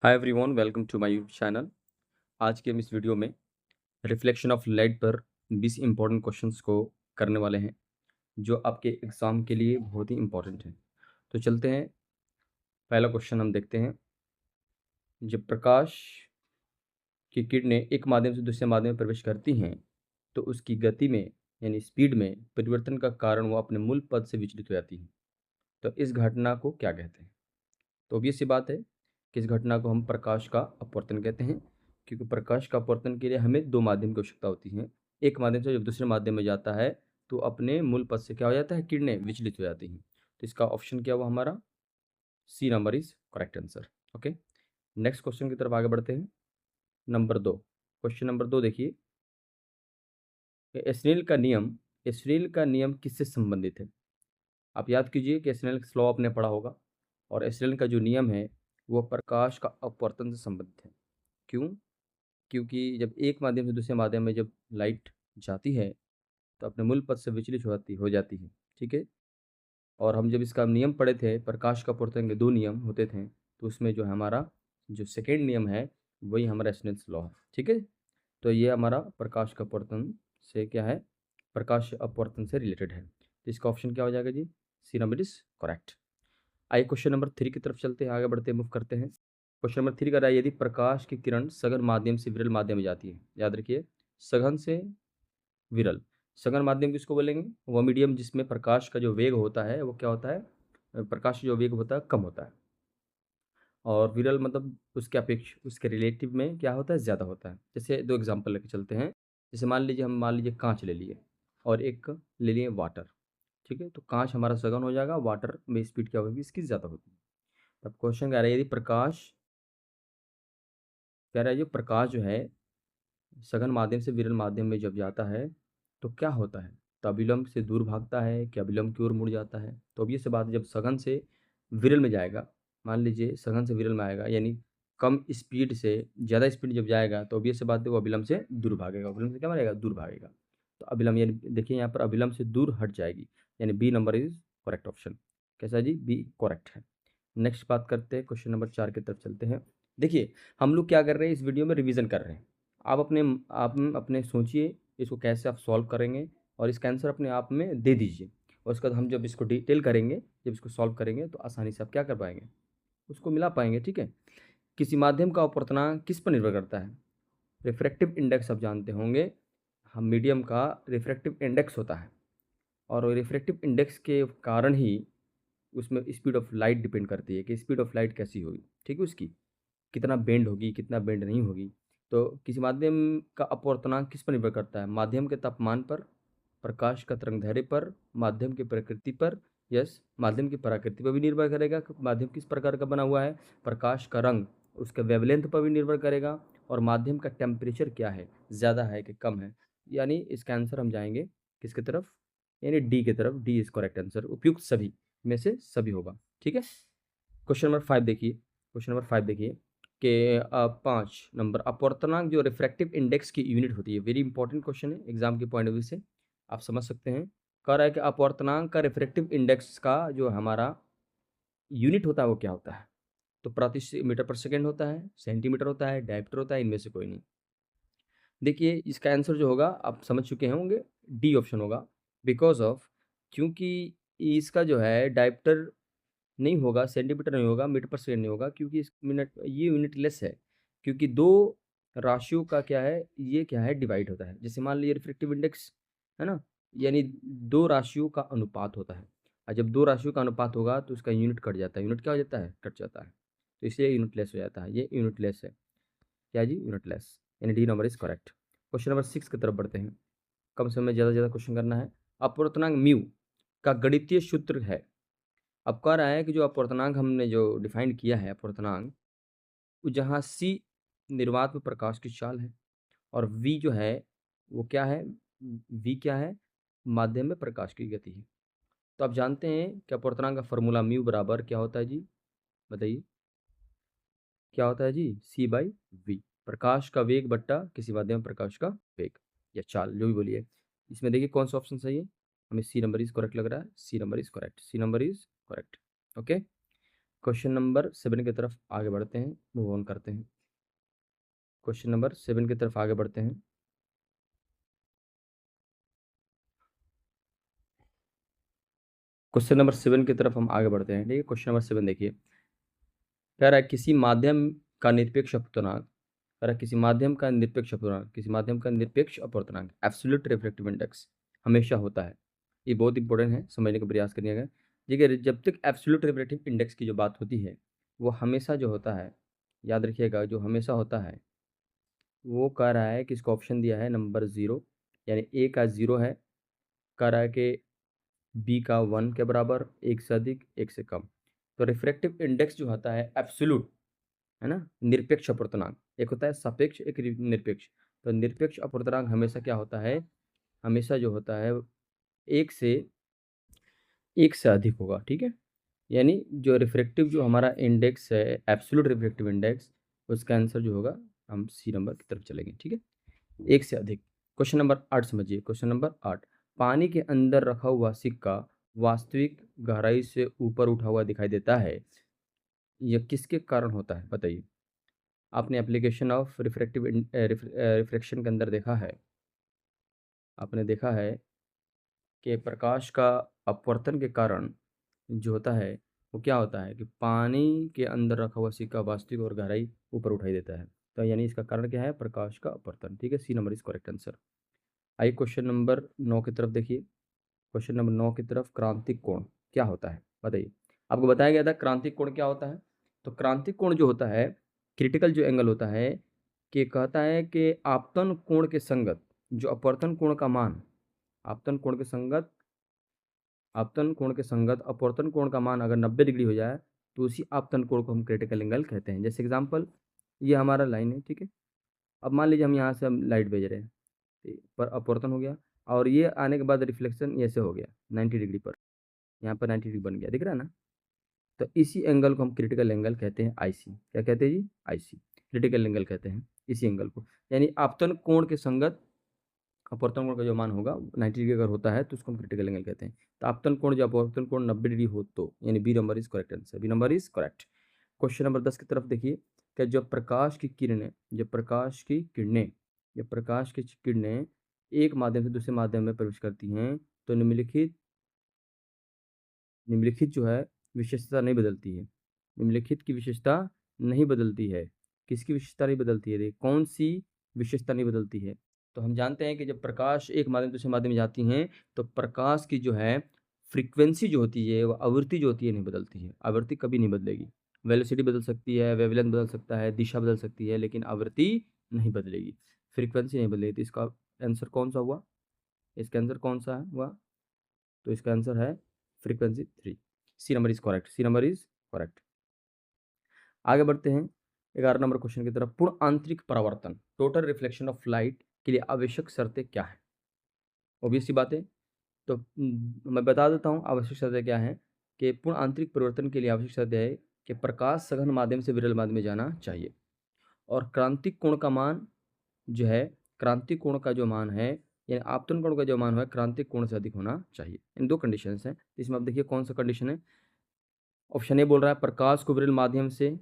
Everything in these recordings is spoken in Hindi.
Hi everyone, welcome to my YouTube channel. आज के हम इस वीडियो में रिफ्लेक्शन ऑफ लाइट पर 20 इंपॉर्टेंट क्वेश्चंस को करने वाले हैं जो आपके एग्ज़ाम के लिए बहुत ही इंपॉर्टेंट है। तो चलते हैं, पहला क्वेश्चन हम देखते हैं। जब प्रकाश की किरणें एक माध्यम से दूसरे माध्यम में प्रवेश करती हैं तो उसकी गति में यानी स्पीड में परिवर्तन का कारण वो अपने मूल पद से विचलित हो जाती है। तो इस घटना को क्या कहते हैं? तो ऑब्वियस सी बात है कि इस घटना को हम प्रकाश का अपवर्तन कहते हैं, क्योंकि प्रकाश का अपवर्तन के लिए हमें दो माध्यम की आवश्यकता होती है। एक माध्यम से जब दूसरे माध्यम में जाता है तो अपने मूल पद से क्या हो जाता है, किरणें विचलित हो जाती हैं। तो इसका ऑप्शन क्या हुआ हमारा? C number is correct answer. Okay, next question की तरफ आगे बढ़ते हैं। नंबर दो, क्वेश्चन नंबर दो देखिए। एस्नेल का नियम किससे संबंधित है? आप याद कीजिए कि एस्नेल का लॉ आपने पढ़ा होगा, और एस्नेल का जो नियम है वो प्रकाश का अपवर्तन से संबंधित है। क्यों? क्योंकि जब एक माध्यम से दूसरे माध्यम में जब लाइट जाती है तो अपने मूल पथ से विचलित हो जाती है। ठीक है, और हम जब इसका नियम पढ़े थे, प्रकाश का अपवर्तन के दो नियम होते थे, तो उसमें जो है हमारा जो सेकेंड नियम है वही हमारा स्नेल्स लॉ है। ठीक है, तो ये हमारा प्रकाश का अपवर्तन से क्या है, प्रकाश अपवर्तन से रिलेटेड है। तो इसका ऑप्शन क्या हो जाएगा जी? C number is correct. आइए क्वेश्चन नंबर 3 की तरफ चलते हैं, आगे बढ़ते हैं, मूव करते हैं। क्वेश्चन नंबर 3 का रहा है, यदि प्रकाश की किरण सघन माध्यम से विरल माध्यम में जाती है। याद रखिए, सघन से विरल। सघन माध्यम किसको बोलेंगे? वह मीडियम जिसमें प्रकाश का जो वेग होता है वो क्या होता है, प्रकाश का जो वेग होता है कम होता है। और विरल मतलब उसके अपेक्ष उसके रिलेटिव में क्या होता है, ज़्यादा होता है। जैसे दो एग्जांपल लेके चलते हैं। जैसे मान लीजिए कांच ले लिए और एक ले लिए वाटर। ठीक है, तो कांच हमारा सघन हो जाएगा, वाटर में स्पीड क्या होगी, इसकी ज़्यादा होगी। अब क्वेश्चन कह रहा है, यदि प्रकाश कह रहा है, जो प्रकाश जो है सघन माध्यम से विरल माध्यम में जब जाता है तो क्या होता है? तो अभिलंब से दूर भागता है कि अभिलंब की ओर मुड़ जाता है? तो अब ये से बात है, जब सघन से विरल में जाएगा, मान लीजिए सघन से विरल में आएगा, यानी कम स्पीड से ज़्यादा स्पीड जब जाएगा तो अब ये से बात है वो अभिलंब से दूर भागेगा। अभिलंब से क्या मारेगा? दूर भागेगा। तो अभिलंब यानी देखिए यहाँ पर अभिलंब से दूर हट जाएगी, यानी B number is correct option. कैसा जी? बी करेक्ट है। नेक्स्ट बात करते हैं, क्वेश्चन नंबर 4 की तरफ चलते हैं। देखिए, हम लोग क्या कर रहे हैं, इस वीडियो में रिवीजन कर रहे हैं। आप अपने सोचिए इसको कैसे आप सॉल्व करेंगे, और इसका आंसर अपने आप में दे दीजिए। और उसके बाद हम जब इसको डिटेल करेंगे, जब इसको सॉल्व करेंगे तो आसानी से आप क्या कर पाएंगे, उसको मिला पाएंगे। ठीक है, किसी माध्यम का अपवर्तनांक किस पर निर्भर करता है? रिफ्रैक्टिव इंडेक्स आप जानते होंगे, हम मीडियम का रिफ्रैक्टिव इंडेक्स होता है, और रिफ्रैक्टिव इंडेक्स के कारण ही उसमें स्पीड ऑफ लाइट डिपेंड करती है कि स्पीड ऑफ लाइट कैसी होगी। ठीक है, उसकी कितना बेंड होगी, कितना बेंड नहीं होगी। तो किसी माध्यम का अपवर्तनांक किस पर निर्भर करता है? माध्यम के तापमान पर, प्रकाश का तरंगदैर्घ्य पर, माध्यम की प्रकृति पर। यस, माध्यम की प्रकृति पर भी निर्भर करेगा कि माध्यम किस प्रकार का बना हुआ है। प्रकाश का रंग उसके वेवलेंथ पर भी निर्भर करेगा, और माध्यम का टेम्परेचर क्या है, ज़्यादा है कि कम है। यानी इसका आंसर हम जाएंगे किसकी तरफ, यानी डी की तरफ। डी इज करेक्ट आंसर, उपयुक्त सभी में से सभी होगा। ठीक है, क्वेश्चन नंबर 5 देखिए। क्वेश्चन नंबर 5 देखिए कि 5 नंबर, अपवर्तनांक जो रिफ्रैक्टिव इंडेक्स की यूनिट होती है। वेरी इंपॉर्टेंट क्वेश्चन है एग्जाम के पॉइंट ऑफ व्यू से, आप समझ सकते हैं। कह रहा है कि अपवर्तनांक का रिफ्रैक्टिव इंडेक्स का जो हमारा यूनिट होता है वो क्या होता है? तो प्रति मीटर पर सेकेंड होता है, सेंटीमीटर होता है, डायप्टर होता है, इनमें से कोई नहीं। देखिए, इसका आंसर जो होगा आप समझ चुके होंगे, डी ऑप्शन होगा। बिकॉज ऑफ, क्योंकि इसका जो है डायप्टर नहीं होगा, सेंटीमीटर नहीं होगा, मीटर पर सेकंड नहीं होगा, क्योंकि इस मिनट ये यूनिट लेस है। क्योंकि दो राशियों का क्या है, ये क्या है, डिवाइड होता है। जैसे मान लीजिए रिफ्रैक्टिव इंडेक्स है ना, यानी दो राशियों का अनुपात होता है, और जब दो राशियों का अनुपात होगा तो उसका यूनिट कट जाता है। यूनिट क्या हो जाता है? कट जाता है। तो इसलिए यूनिट लेस हो जाता है, ये यूनिट लेस है। क्या जी? यूनिट लेस, यानी D number is correct. Question number 6 की तरफ बढ़ते हैं, कम समय में ज़्यादा से ज़्यादा क्वेश्चन करना है। अपवर्तनांक म्यू का गणितीय सूत्र है। अब कह रहा है कि जो अपवर्तनांक हमने जो डिफाइन किया है अपवर्तनांक, वो जहाँ सी निर्वात में प्रकाश की चाल है, और वी जो है वो क्या है, वी क्या है, माध्यम में प्रकाश की गति है। तो आप जानते हैं कि अपवर्तनांक का फॉर्मूला म्यू बराबर क्या होता है जी? बताइए क्या होता है जी? सी बाई वी, प्रकाश का वेग बट्टा किसी माध्यम में प्रकाश का वेग या चाल, जो भी बोलिए। इसमें देखिए कौन सा ऑप्शन सही है, हमें सी नंबर इज करेक्ट लग रहा है। C number is correct, C number is correct. Okay, question number 7 की तरफ आगे बढ़ते हैं, मूव ऑन करते हैं। क्वेश्चन नंबर 7 की तरफ आगे बढ़ते हैं। क्वेश्चन नंबर 7 की तरफ हम आगे बढ़ते हैं। ठीक है, क्वेश्चन नंबर 7 देखिए, कह रहा है किसी माध्यम का निरपेक्ष अपवर्तनांक, कह रहा है किसी माध्यम का निरपेक्ष अपवर्तनांक, किसी माध्यम का निरपेक्ष अपवर्तनांक एब्सोल्यूट रिफ्रैक्टिव इंडेक्स हमेशा होता है। ये बहुत इंपॉर्टेंट है, समझने का प्रयास करिएगा। देखिए, जब तक एब्सोल्यूट रिफ्रैक्टिव इंडेक्स की जो बात होती है, वो हमेशा जो होता है, याद रखिएगा, जो हमेशा होता है वो कह रहा है कि इसको ऑप्शन दिया है नंबर 0, यानी ए का 0 है, कह रहा है कि बी का 1 के बराबर, 1 से अधिक, 1 से कम। तो रिफ्रैक्टिव इंडेक्स जो होता है एब्सोल्यूट, है ना, निरपेक्ष अपवर्तनांक, एक होता है सापेक्ष, एक निरपेक्ष। तो निरपेक्ष अपवर्तनांक हमेशा क्या होता है, हमेशा जो होता है 1 से अधिक होगा। ठीक है, यानी जो रिफ्रैक्टिव जो हमारा इंडेक्स है, एब्सोल्यूट रिफ्रैक्टिव इंडेक्स, उसका आंसर जो होगा, हम सी नंबर की तरफ चलेंगे। ठीक है, 1 से अधिक। क्वेश्चन नंबर 8 समझिए, क्वेश्चन नंबर 8, पानी के अंदर रखा हुआ सिक्का वास्तविक गहराई से ऊपर उठा हुआ दिखाई देता है, यह किसके कारण होता है, बताइए। आपने एप्लीकेशन ऑफ रिफ्रैक्टिव रिफ्रैक्शन के अंदर देखा है, आपने देखा है कि प्रकाश का अपवर्तन के कारण जो होता है वो क्या होता है कि पानी के अंदर रखा हुआ सिक्का वास्तविक और गहराई ऊपर उठाई देता है। तो यानी इसका कारण क्या है, प्रकाश का अपवर्तन। ठीक है, C number is correct answer. आइए क्वेश्चन नंबर 9 की तरफ देखिए। क्वेश्चन नंबर 9 की तरफ, क्रांतिक कोण क्या होता है, बताइए। आपको बताया गया था क्रांतिक कोण क्या होता है। तो क्रांतिक कोण जो होता है, क्रिटिकल जो एंगल होता है, कि कहता है कि आपतन कोण के संगत जो अपवर्तन कोण का मान, आपतन कोण के संगत, आपतन कोण के संगत अपवर्तन कोण का मान अगर 90 डिग्री हो जाए तो उसी आपतन कोण को हम क्रिटिकल एंगल कहते हैं। जैसे एग्जांपल, ये हमारा लाइन है, ठीक है। अब मान लीजिए हम यहाँ से हम लाइट भेज रहे हैं, पर अपवर्तन हो गया, और ये आने के बाद रिफ्लेक्शन ऐसे हो गया 90 डिग्री पर, यहाँ पर 90 डिग्री बन गया, दिख रहा है ना। तो इसी एंगल को हम क्रिटिकल एंगल कहते हैं, आईसी। क्या कहते हैं जी, आईसी, क्रिटिकल एंगल कहते हैं इसी एंगल को। यानी आपतन कोण के संगत अपवर्तन कोण का जो मान होगा 90 डिग्री अगर होता है तो उसको हम क्रिटिकल एंगल कहते हैं। तो आपतन कोण जब अपवर्तन कोण 90 डिग्री हो तो यानी B number is correct answer, B number is correct. Question number 10 की तरफ देखिए, कि जब प्रकाश की किरणें, जब प्रकाश की किरणें, जब प्रकाश की किरणें एक माध्यम से दूसरे माध्यम में प्रवेश करती हैं तो निम्नलिखित, निम्नलिखित जो है विशेषता नहीं बदलती है। निम्नलिखित की विशेषता नहीं बदलती है। किसकी विशेषता नहीं बदलती है, देखिए कौन सी विशेषता नहीं बदलती है। तो हम जानते हैं कि जब प्रकाश एक माध्यम से दूसरे माध्यम में जाती हैं तो प्रकाश की जो है फ्रीक्वेंसी जो होती है, वह आवृत्ति जो होती है नहीं बदलती है। आवृत्ति कभी नहीं बदलेगी। वेलोसिटी बदल सकती है, वेवलेंथ बदल सकता है, दिशा बदल सकती है, लेकिन आवृत्ति नहीं बदलेगी, फ्रीक्वेंसी नहीं बदलेगी। तो इसका आंसर कौन सा हुआ, इसका आंसर कौन सा हुआ, तो इसका आंसर है frequency 3। C number is correct, C number is correct. आगे बढ़ते हैं 11 नंबर क्वेश्चन की तरफ। पूर्ण आंतरिक परावर्तन, टोटल रिफ्लेक्शन ऑफ लाइट के लिए आवश्यक शर्तें क्या है। ऑब्वियस सी बात है। तो मैं बता देता हूँ आवश्यक शर्तें क्या हैं। कि पूर्ण आंतरिक परिवर्तन के लिए आवश्यक शर्तें है कि प्रकाश सघन माध्यम से विरल माध्यम में जाना चाहिए, और क्रांतिक कोण का मान जो है, क्रांतिक कोण का जो मान है, यानी आपतन कोण का जो मान है क्रांतिक कोण से अधिक होना चाहिए। इन दो कंडीशंस हैं। इसमें आप देखिए कौन सा कंडीशन है। ऑप्शन ए बोल रहा है प्रकाश को विरल माध्यम से,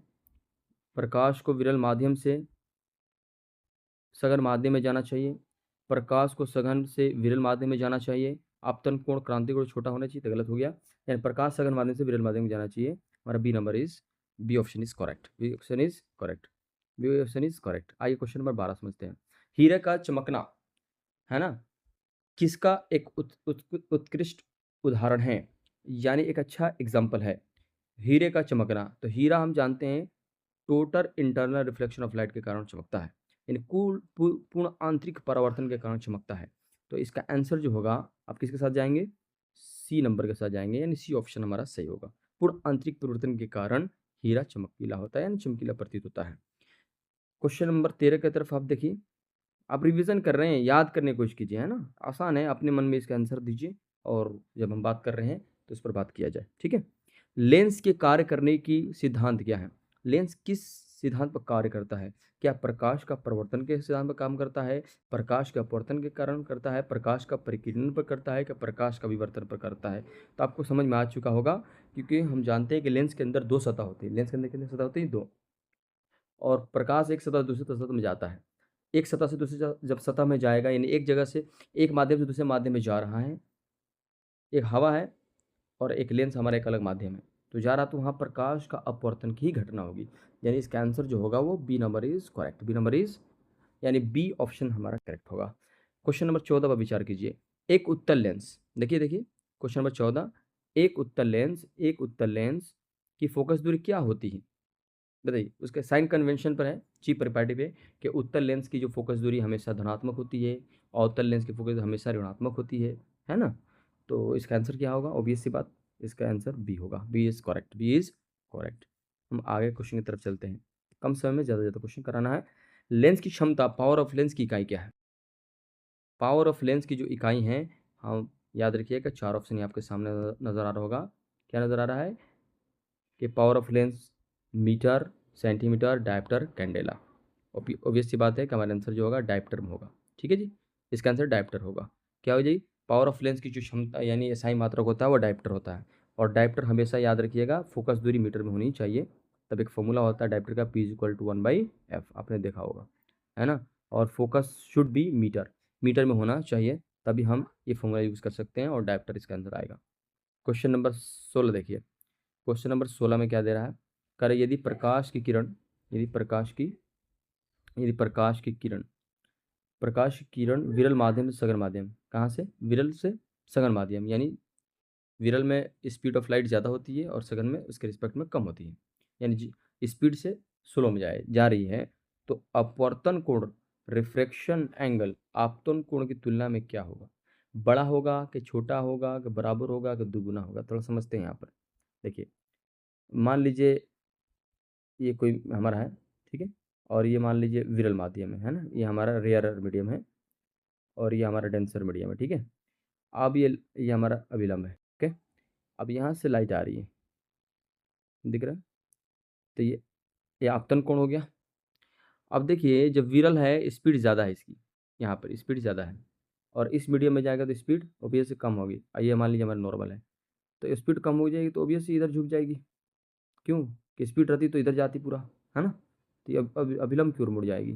प्रकाश को विरल माध्यम से सघन माध्यम में जाना चाहिए, प्रकाश को सघन से विरल माध्यम में जाना चाहिए, आपतन कोण क्रांतिक कोण छोटा होना चाहिए, तो गलत हो गया। यानी प्रकाश सघन माध्यम से विरल माध्यम में जाना चाहिए। हमारा B number is, B option is correct, B option is correct, B option is correct. आइए क्वेश्चन नंबर 12 समझते हैं। हीरे का चमकना, है ना, किसका एक उत्कृष्ट उदाहरण है, यानी एक अच्छा एग्जाम्पल है। हीरे का चमकना, तो हीरा हम जानते हैं total internal reflection of light के कारण चमकता है, यानी कुल पूर्ण आंतरिक परावर्तन के कारण चमकता है। तो इसका आंसर जो होगा, आप किसके साथ जाएंगे, सी नंबर के साथ जाएंगे, यानी सी ऑप्शन हमारा सही होगा। पूर्ण आंतरिक परिवर्तन के कारण हीरा चमकीला होता है, यानी चमकीला प्रतीत होता है। क्वेश्चन नंबर 13 की तरफ आप देखिए। आप रिवीजन कर रहे हैं, याद करने की कोशिश कीजिए, है ना, आसान है, अपने मन में इसका आंसर दीजिए, और जब हम बात कर रहे हैं तो इस पर बात किया जाए, ठीक है। लेंस के कार्य करने की सिद्धांत क्या है, लेंस किस सिद्धांत पर कार्य करता है? क्या प्रकाश का प्रवर्तन के सिद्धांत पर काम करता है, प्रकाश के अपवर्तन के कारण करता है, प्रकाश का परिकिरण पर करता है, क्या प्रकाश का विवर्तन पर करता है? तो आपको समझ में आ चुका होगा, क्योंकि हम जानते हैं कि लेंस के अंदर 2 सतह होती है। लेंस के अंदर कितनी सतह होती है? 2। और प्रकाश एक सतह से दूसरी सतह में जाता है। एक सतह से दूसरी जब सतह में जाएगा, यानी एक जगह से एक माध्यम से दूसरे माध्यम में जा रहा है, एक हवा है और एक लेंस हमारा एक अलग माध्यम है, तो जा रहा, तो वहाँ प्रकाश का अपवर्तन की ही घटना होगी। यानी इसका आंसर जो होगा वो B number is correct. B number is, यानी बी ऑप्शन हमारा करेक्ट होगा। क्वेश्चन नंबर 14 पर विचार कीजिए। एक उत्तल लेंस, देखिए क्वेश्चन नंबर 14, एक उत्तल लेंस की फोकस दूरी क्या होती है? बताइए। उसके साइन कन्वेंशन पर है, चीप परिपाटी पे, कि उत्तल लेंस की जो फोकस दूरी हमेशा धनात्मक होती है और उत्तल लेंस की फोकस हमेशा ऋणात्मक होती है ना? तो इसका आंसर क्या होगा? ऑब्वियस सी बात, इसका आंसर बी होगा। B is correct, B is correct. हम आगे क्वेश्चन की तरफ चलते हैं, कम समय में ज़्यादा से ज़्यादा क्वेश्चन कराना है। लेंस की क्षमता, पावर ऑफ लेंस की इकाई क्या है? पावर ऑफ लेंस की जो इकाई है, हम याद रखिएगा, 4 ऑप्शन आपके सामने नज़र आ रहा होगा। क्या नज़र आ रहा है? कि power of lens metre, centimetre, dioptre, candela. Obvious सी बात है कि हमारा आंसर जो होगा डायप्टर में होगा। ठीक है जी, इसका आंसर डायप्टर होगा। क्या हो जाएगी? पावर ऑफ लेंस की जो क्षमता यानी एसआई मात्रक होता है वो डायप्टर होता है। और डायप्टर हमेशा याद रखिएगा फोकस दूरी मीटर में होनी चाहिए। तब एक फॉर्मूला होता है डायप्टर का, P=1/f, आपने देखा होगा, है ना? और focus should be metre, metre में होना चाहिए, तभी हम ये फॉर्मूला यूज़ कर सकते हैं और डायप्टर इसका आंसर आएगा। क्वेश्चन नंबर 16 देखिए। क्वेश्चन नंबर 16 में क्या दे रहा है? कह रहे यदि प्रकाश की किरण, यदि प्रकाश की यदि प्रकाश की किरण विरल माध्यम से सघन माध्यम, कहाँ से? विरल से सघन माध्यम, यानी विरल में स्पीड ऑफ लाइट ज़्यादा होती है और सघन में उसके रिस्पेक्ट में कम होती है, यानी स्पीड से स्लो में जा रही है, तो अपवर्तन कोण, रिफ्रैक्शन एंगल आपतन कोण की तुलना में क्या होगा? बड़ा होगा कि छोटा होगा कि बराबर होगा कि दुगुना होगा? थोड़ा समझते हैं यहाँ पर। देखिए, मान लीजिए ये कोई हमारा है, ठीक है, और ये मान लीजिए विरल माध्यम है ना, ये हमारा रेयर मीडियम है और ये हमारा डेंसर मीडियम है, ठीक है। अब ये हमारा अभिलंब है, ओके। अब यहाँ से लाइट आ रही है, दिख रहा है? तो ये आपतन कोण हो गया। अब देखिए, जब विरल है स्पीड ज़्यादा है इसकी, यहाँ पर स्पीड ज़्यादा है, और इस मीडियम में जाएगा तो स्पीड ऑब्वियसली कम होगी। ये मान लीजिए हमारा नॉर्मल है, तो स्पीड कम हो जाएगी तो ऑब्वियसली इधर झुक जाएगी। क्यों? कि स्पीड रहती तो इधर जाती पूरा, है ना? तो ये अब अभिलंब की ओर मुड़ जाएगी।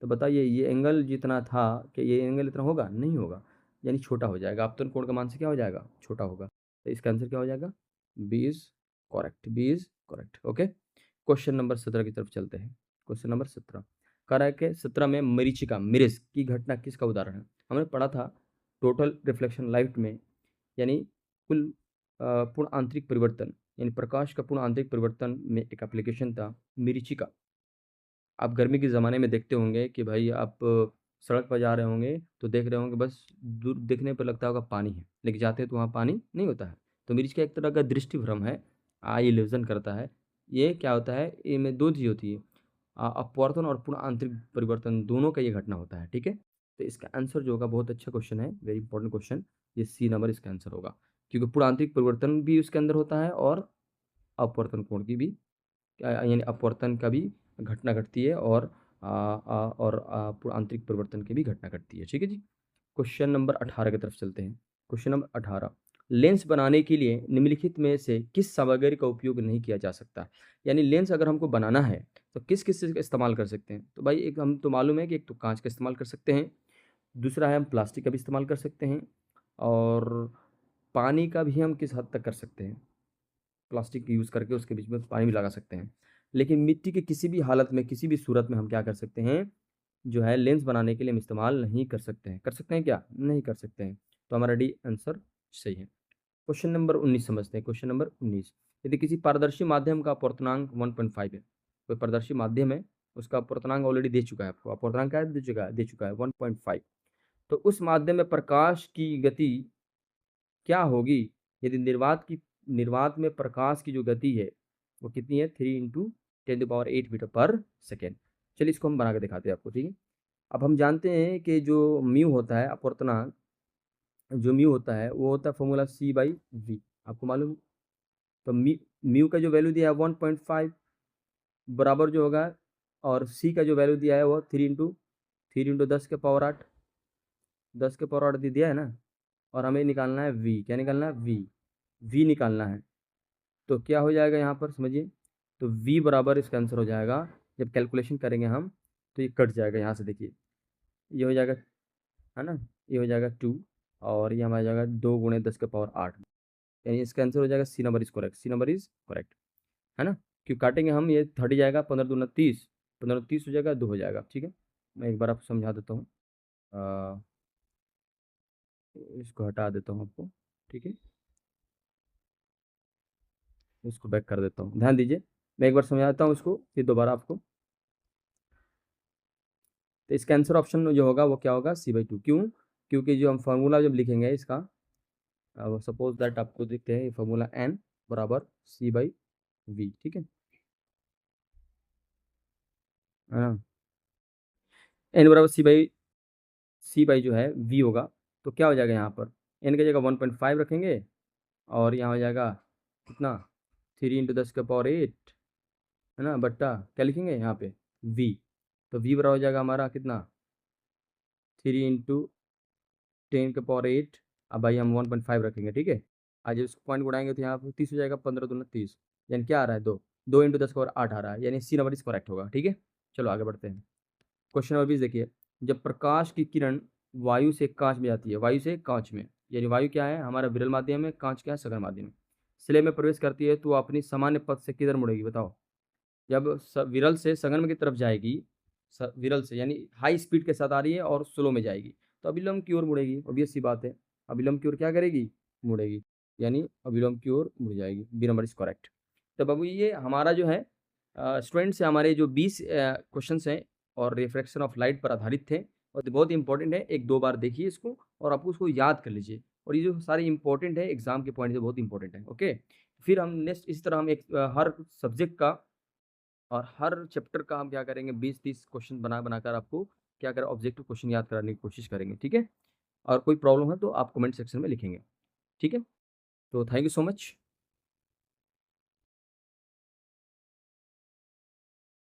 तो बताइए ये एंगल जितना था, कि ये एंगल इतना होगा? नहीं होगा, यानी छोटा हो जाएगा। आपतन कोण का मान से क्या हो जाएगा? छोटा होगा। तो इसका आंसर क्या हो जाएगा? B is correct, B is correct, okay. Question number 17 की तरफ चलते हैं। क्वेश्चन नंबर 17 कह रहा है कि 17 में मरीचिका, मिरेस की घटना किसका उदाहरण है? हमने पढ़ा था टोटल रिफ्लेक्शन लाइट में, यानी कुल पूर्ण आंतरिक परिवर्तन, यानी प्रकाश का पूर्ण आंतरिक परिवर्तन में एक एप्लीकेशन था मरीचिका। आप गर्मी के ज़माने में देखते होंगे कि भाई आप सड़क पर जा रहे होंगे तो देख रहे होंगे, बस दूर देखने पर लगता होगा पानी है, लेकिन जाते हैं तो वहाँ पानी नहीं होता है। तो मरीचिका एक तरह का दृष्टि भ्रम है, आई इल्यूजन करता है। ये क्या होता है, इनमें 2 चीज़ होती है, अपवर्तन और पूर्ण आंतरिक परिवर्तन, दोनों का ये घटना होता है, ठीक है। तो इसका आंसर जो होगा, बहुत अच्छा क्वेश्चन है, वेरी इंपॉर्टेंट क्वेश्चन, ये सी नंबर इसका आंसर होगा, क्योंकि पूर्ण आंतरिक परिवर्तन भी उसके अंदर होता है और अपवर्तन कोण की भी, यानी अपवर्तन का भी घटना घटती है और पूर्ण आंतरिक परिवर्तन की भी घटना घटती है, ठीक है जी। क्वेश्चन नंबर 18 की तरफ चलते हैं। क्वेश्चन नंबर 18, लेंस बनाने के लिए निम्नलिखित में से किस सामग्री का उपयोग नहीं किया जा सकता? यानी लेंस अगर हमको बनाना है तो किस किस चीज़ का इस्तेमाल कर सकते हैं? तो भाई एक हम तो मालूम है कि एक तो कांच का इस्तेमाल कर सकते हैं, दूसरा है हम प्लास्टिक का भी इस्तेमाल कर सकते हैं, और पानी का भी हम किस हद तक कर सकते हैं, प्लास्टिक यूज़ करके उसके बीच में पानी भी लगा सकते हैं। लेकिन मिट्टी के किसी भी हालत में, किसी भी सूरत में हम क्या कर सकते हैं, जो है लेंस बनाने के लिए हम इस्तेमाल नहीं कर सकते हैं। कर सकते हैं क्या? नहीं कर सकते हैं। तो हमारा डी आंसर सही है। क्वेश्चन नंबर 19 समझते हैं। क्वेश्चन नंबर 19, यदि किसी पारदर्शी माध्यम का अपवर्तनांक 1.5 है, कोई पारदर्शी माध्यम है, उसका अपवर्तनांक ऑलरेडी दे चुका है आपको। अपवर्तनांक क्या है? दे चुका है 1.5। तो उस माध्यम में प्रकाश की गति क्या होगी यदि निर्वात में प्रकाश की जो गति है वो कितनी है? 3 × 10⁸ मीटर पर सेकेंड। चलिए इसको हम बना के दिखाते हैं आपको, ठीक है। अब हम जानते हैं कि जो म्यू होता है अपवर्तनांक, जो म्यू होता है वो होता है फॉर्मूला C/V, आपको मालूम है। तो म्यू का जो वैल्यू दिया है 1.5, बराबर जो होगा और सी का जो वैल्यू दिया है वो 3 इंटू 10 के पावर 8, 10 के पावर 8 दिया है ना। और हमें निकालना है v, क्या निकालना है v निकालना है। तो क्या हो जाएगा यहाँ पर समझिए, तो v बराबर इसका आंसर हो जाएगा, जब कैलकुलेशन करेंगे हम तो ये कट जाएगा यहाँ से, देखिए ये हो जाएगा, है ना, ये हो जाएगा 2 और ये हमारा जाएगा 2 गुणे 10 के पावर 8, यानी इसका आंसर हो जाएगा C number is correct, C number is correct, है ना। क्यों काटेंगे हम, ये 30 जाएगा, 15 दूना 30, 15 30 हो जाएगा, 2 हो जाएगा, ठीक है। मैं एक बार आपको समझा देता हूँ, इसको हटा देता हूँ आपको, ठीक है, इसको बैक कर देता हूँ, ध्यान दीजिए, मैं एक बार समझाता हूँ इसको फिर दोबारा आपको। तो इसका आंसर ऑप्शन जो होगा वो क्या होगा, c/2। क्यों, क्योंकि जो हम फार्मूला जब लिखेंगे इसका, अब सपोज दैट आपको देखते हैं फार्मूला n बराबर c/v, ठीक है ना। n बराबर c/, जो है v होगा, तो क्या हो जाएगा यहाँ पर, n की जगह 1.5 रखेंगे और यहाँ हो जाएगा कितना, 3 × 10⁸, है ना, बट्टा क्या लिखेंगे यहाँ पे v, तो v बराबर हो जाएगा हमारा कितना, 3 × 10⁸। अब भाई हम 1.5 रखेंगे, ठीक है। आज इसको पॉइंट उड़ाएंगे तो यहाँ पर 30 हो जाएगा, 15 दूना 30, यानी क्या आ रहा है, 2, 2 × 10⁸ आ रहा है, यानी सी नंबर इज करेक्ट होगा, ठीक है। चलो आगे बढ़ते हैं। क्वेश्चन नंबर 20 देखिए, जब प्रकाश की किरण वायु से कांच में जाती है, वायु से कांच में, यानी वायु क्या है हमारा विरल माध्यम है, कांच क्या है सघन माध्यम है, स्लेब में प्रवेश करती है तो अपनी सामान्य पथ से किधर मुड़ेगी बताओ। जब विरल से सघन की तरफ जाएगी, विरल से यानी हाई स्पीड के साथ आ रही है और स्लो में जाएगी, तो अभिलंब की ओर मुड़ेगी, ऑब्वियस सी बात है, अभिलंब की ओर क्या करेगी, मुड़ेगी, यानी अभिलंब की ओर मुड़ जाएगी, बी नंबर इज करेक्ट। तो बाबू ये हमारा जो है स्टूडेंट से हमारे जो 20 क्वेश्चन हैं और रिफ्रैक्शन ऑफ लाइट पर आधारित थे, और बहुत इंपॉर्टेंट है, एक दो बार देखिए इसको और आप उसको याद कर लीजिए, और ये जो सारे इंपॉर्टेंट है एग्जाम के पॉइंट से बहुत इंपॉर्टेंट है, ओके। फिर हम नेक्स्ट इसी तरह हम एक हर सब्जेक्ट का और हर चैप्टर का हम क्या करेंगे, 20-30 क्वेश्चन बना बनाकर आपको क्या करें, ऑब्जेक्टिव क्वेश्चन याद कराने की कोशिश करेंगे, ठीक है। और कोई प्रॉब्लम है तो आप कमेंट सेक्शन में लिखेंगे, ठीक है। तो थैंक यू सो मच।